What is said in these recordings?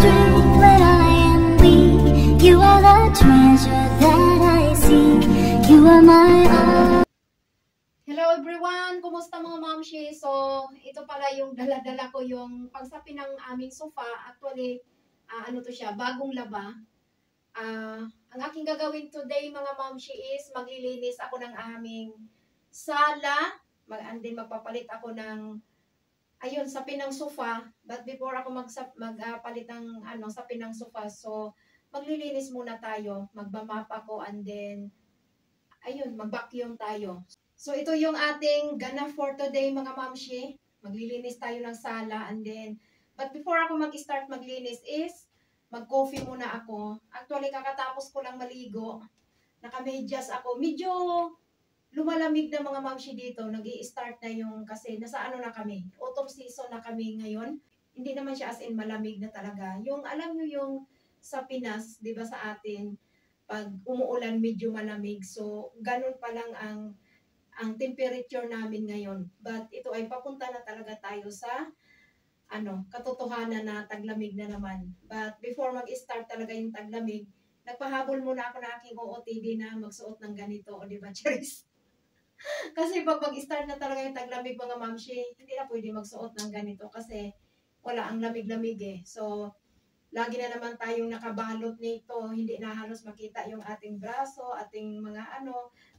strength when I am weak. You are the treasure that I seek. You are my all. Hello everyone! Kumusta mga mamshi? So, ito pala yung dala-dala ko yung pagsapi ng aming sofa. Actually, ano to siya, bagong laba. Ang aking gagawin today mga mamshi is maglilinis ako ng aming sala. And then magpapalit ako ng, ayun, sapi ng sofa. But before ako magpalit ng sapi ng sofa, so maglilinis muna tayo. Magbamap ako and then, ayun, mag-vacuum tayo. So, ito yung ating ganap for today mga mamshi. Maglilinis tayo ng sala and then, but before ako mag-start maglinis is, mag-coffee muna ako. Actually, kakatapos ko lang maligo. Naka-medyas ako. Medyo lumalamig na mga mamshi dito. Nag-i-start na yung, kasi nasa ano na kami, autumn season na kami ngayon. Hindi naman siya as in malamig na talaga. Yung, alam nyo yung sa Pinas, di ba sa atin, pag umuulan medyo malamig. So, ganun pa lang ang temperature namin ngayon. But ito ay papunta na talaga tayo sa katotohanan na taglamig na naman. But before mag-start talaga yung taglamig, nagpahabol muna ako na aking OOTD na magsuot ng ganito, o diba, Charis? Kasi pag mag-start na talaga yung taglamig mga mamshi, hindi na pwede magsuot ng ganito kasi wala ang lamig-lamig eh. So, lagi na naman tayong nakabalot nito, hindi na halos makita yung ating braso, ating mga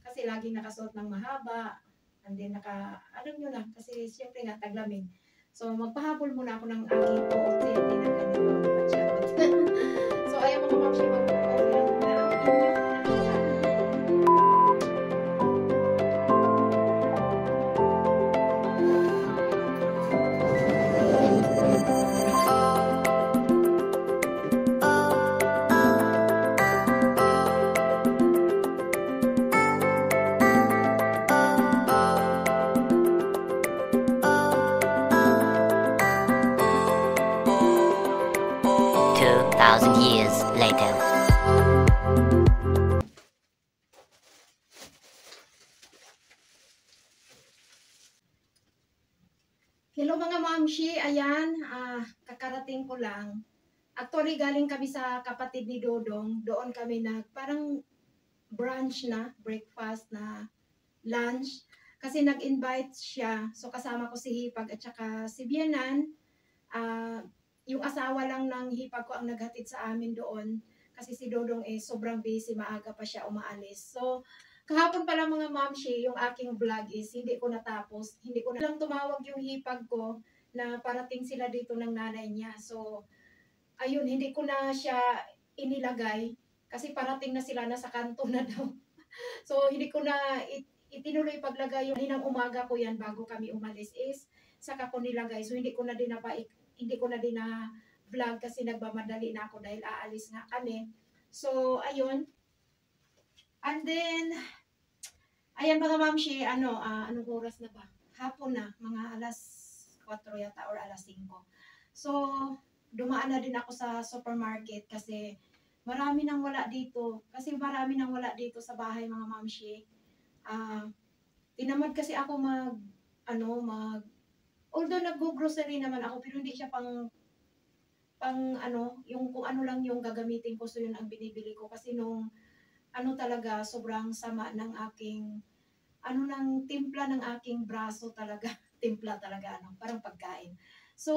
kasi lagi nakasuot ng mahaba, and then alam nyo na, kasi siyempre nga taglamig. So, magpahabol muna ako ng aking OOTD na ganito, patsyabot. So, ayaw mga mamshi, mag-okay lang muna ang inyong nasa. 2,000 years later. Hello mga mamshi, ayan, kakarating ko lang. Actually, galing kami sa kapatid ni Dodong. Doon kami parang brunch na, breakfast na, lunch. Kasi nag-invite siya. So, kasama ko si Hipag at saka si Bianan. Yung asawa lang ng Hipag ko ang naghatid sa amin doon. Kasi si Dodong sobrang busy, maaga pa siya umaalis. So, kahapon pala mga mamshi, yung aking vlog is hindi ko natapos. Hindi ko na lang tumawag yung Hipag ko na parating sila dito ng nanay niya. So, ayun, hindi ko na siya inilagay kasi parating na sila, nasa kanto na daw. So, hindi ko na itinuloy paglagay yung hinang umaga ko yan bago kami umalis is saka ko nilagay. So, hindi ko na din na vlog kasi nagmamadali na ako dahil aalis nga kami. So, ayun. And then, ayan mga mamshi, anong oras na ba? Hapon na, mga alas 4 yata or alas 5. So, dumaan na din ako sa supermarket kasi marami nang wala dito. Sa bahay mga mamshi. Tinamad kasi ako although nag-grocery naman ako, pero hindi siya pang yung kung ano lang yung gagamitin ko, so yun ang binibili ko. Kasi nung talaga, sobrang sama ng aking, ng timpla ng aking braso talaga. Timpla talaga, parang pagkain. So,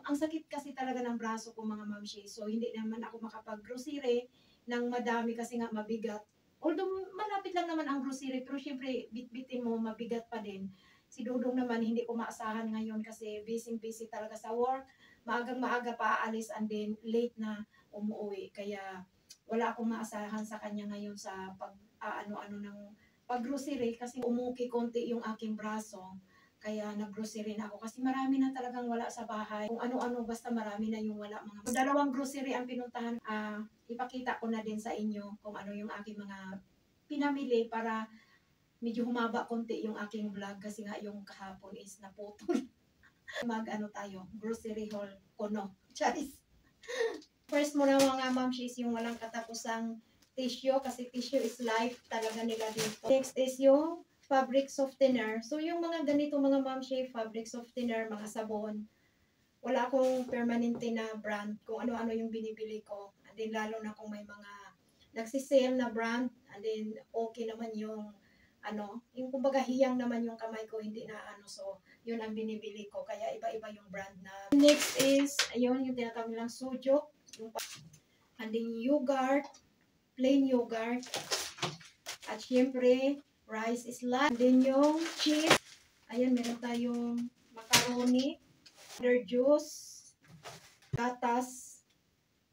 ang sakit kasi talaga ng braso ko mga mamshi. So, hindi naman ako makapag-grocery ng madami kasi nga mabigat. Although, malapit lang naman ang grocery, pero syempre, bit-bitin mo, mabigat pa din. Si Dudong naman, hindi ko maasahan ngayon kasi busy talaga sa work. Maagang-maaga pa aalis and then late na umuwi. Kaya, wala akong maasahan sa kanya ngayon sa ng pag-grocery kasi umuki konti yung aking braso. Kaya nag-grocery na ako kasi marami na talagang wala sa bahay. Kung ano-ano, basta marami na yung wala. Dalawang grocery ang pinuntahan. Ipakita ko na din sa inyo kung ano yung aking mga pinamili para medyo humaba konti yung aking vlog kasi nga yung kahapon is naputol. Tayo, grocery haul kono. Charis. First muna mga mamshis, yung walang katapusang tissue kasi tissue is life talaga nila dito. Next is yung fabric softener. So, yung mga ganito mga mamshi, fabric softener, mga sabon. wala akong permanente na brand kung ano-ano yung binibili ko. And then lalo na kung may mga nagsisale na brand, and then okay naman yung yung kumbaga hiyang naman yung kamay ko, hindi na so yun ang binibili ko. Kaya iba-iba yung brand na. Next is, ayun, yung tinatawag nilang sujo, and then yogurt, plain yogurt, at syempre, rice is light, and then yung cheese, ayan, meron tayong macaroni, juice, gatas.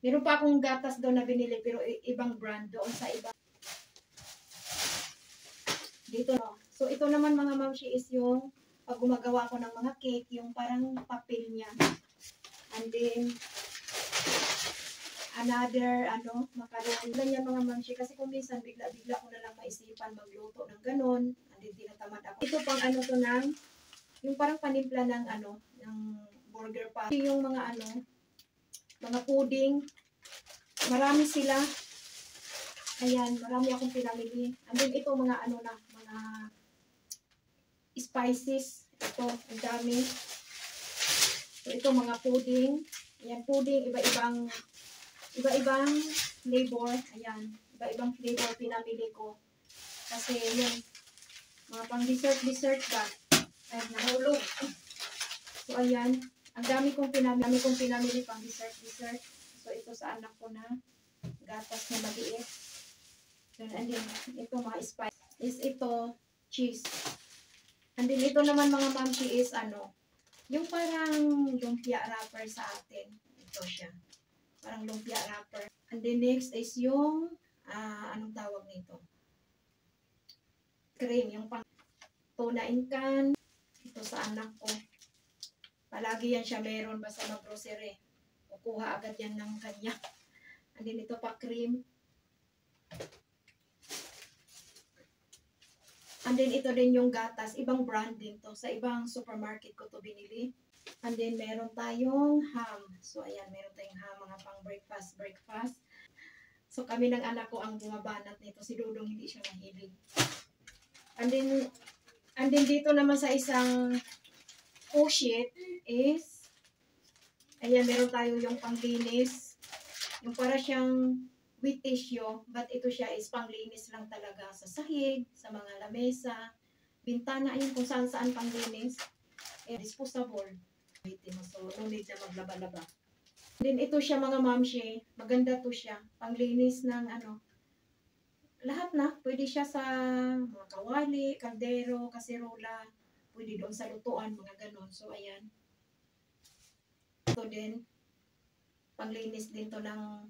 Meron pa akong gatas doon na binili pero ibang brand doon sa iba. Dito no. So ito naman mga mamshi is yung pag gumagawa ko ng mga cake, yung parang papel niya. And then another macaroni. Ganyan mga mamshi kasi kung minsan bigla-bigla ko na lang maisipan magluto ng ganon. And then tinatamad ako. Ito pang to ng yung parang panimpla ng ng burger pa. Yung mga mga pudding. Marami sila. Ayan, marami akong pinamili. And then ito mga mga spices. Ito, ang dami. So ito mga pudding. Ayan, pudding, iba-ibang flavor. Ayan, iba-ibang flavor pinamili ko. Kasi yun, mga pang dessert ba? Ay, nahulog. So, ayan. Ang dami kong pinamili pang dessert. So, ito sa anak ko na gatas na maliit. So, and then, ito mga spice. Is ito, cheese. And then, ito naman mga mamshi is yung parang lumpia wrapper sa atin. Ito siya. Parang lumpia wrapper. And then, next is yung, anong tawag nito? Cream. Yung pang tuna in can. Ito sa anak ko. Palagi yan siya meron basta mag-grocery. Kukuha agad yan ng kanya. And then ito pa cream. And then ito din yung gatas. Ibang brand din to. Sa ibang supermarket ko to binili. And then meron tayong ham. So ayan, meron tayong ham. Mga pang breakfast. So kami ng anak ko ang bumabanat nito. Si Dudong hindi siya mahilig. And then dito naman sa isang sheet is, ayan, meron tayo yung panglinis. Yung para siyang wet tissue, but ito siya is panglinis lang talaga sa sahig, sa mga lamesa, bintana, ayun kung saan panglinis. Disposable. So, no need na maglaba-laba. Then ito siya mga mamshi, maganda to siya. Panglinis ng lahat na. Pwede siya sa mga kawali, kaldero, kaserola, pwede doon sa lutuan, mga ganon. So, ayan. Ito din. Panglinis din to ng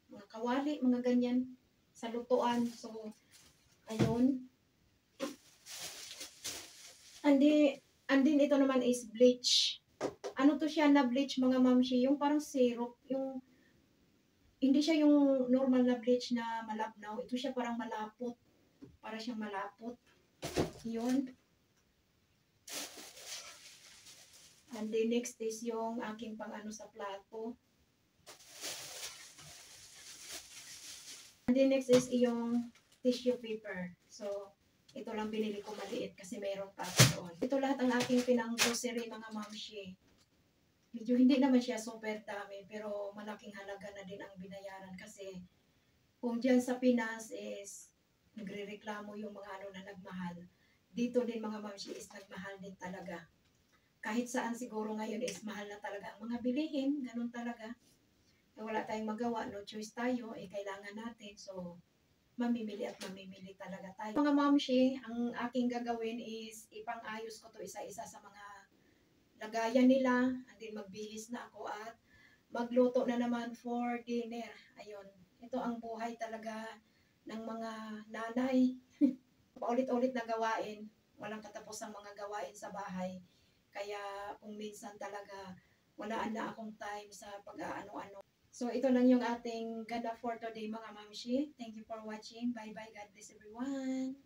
mga kawali, mga ganyan. Sa lutuan. So, ayun. And then ito naman is bleach. Ano to siya na bleach, mga mamshi? Yung parang syrup. Hindi siya yung normal na bleach na malabnaw. Ito siya parang malapot. Para siyang malapot. Yun. And then next is yung aking pang sa plato. And then next is yung tissue paper. So, ito lang binili ko maliit kasi mayroon pa doon. Ito lahat ang aking pinang-grocery mga mamshi. Medyo hindi naman siya super dami pero malaking halaga na din ang binayaran kasi kung dyan sa Pinas is nagre-reklamo yung mga na nagmahal. Dito din mga mamshi is nagmahal din talaga. Kahit saan siguro ngayon is mahal na talaga ang mga bilihin, ganun talaga. Wala tayong magawa, no choice tayo, kailangan natin. So, mamimili talaga tayo. Mga mamshi, ang aking gagawin is ipang-ayos ko to isa-isa sa mga lagayan nila. And then magbihis na ako at magluto na naman for dinner. Ayun, ito ang buhay talaga ng mga nanay. Paulit-ulit na gawain. Walang katapos ang mga gawain sa bahay. Kaya kung minsan talaga walaan na akong time sa pag-ano-ano. So ito lang yung ating ganda for today mga mamshi. Thank you for watching. Bye bye. God bless everyone.